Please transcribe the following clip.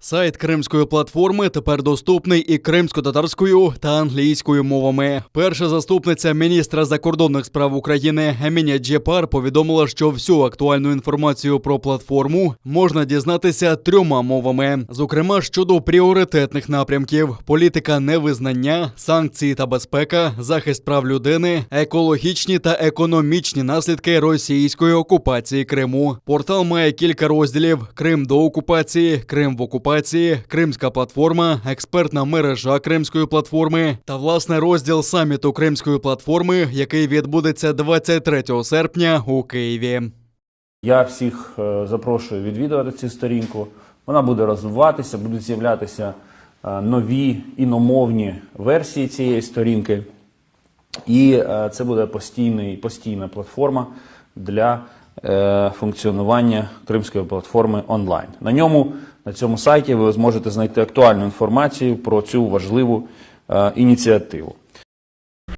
Сайт Кримської платформи тепер доступний і кримсько-татарською та англійською мовами. Перша заступниця міністра закордонних справ України Еміня Джепар повідомила, що всю актуальну інформацію про платформу можна дізнатися 3 мовами. Зокрема, щодо пріоритетних напрямків – політика невизнання, санкції та безпека, захист прав людини, екологічні та економічні наслідки російської окупації Криму. Портал має кілька розділів – Крим до окупації, Крим в окупації, Кримська платформа, експертна мережа Кримської платформи та, власне, розділ саміту Кримської платформи, який відбудеться 23 серпня у Києві. Я всіх запрошую відвідувати цю сторінку. Вона буде розвиватися, будуть з'являтися нові іномовні версії цієї сторінки. І це буде постійна платформа для функціонування Кримської платформи онлайн. На цьому сайті ви зможете знайти актуальну інформацію про цю важливу ініціативу.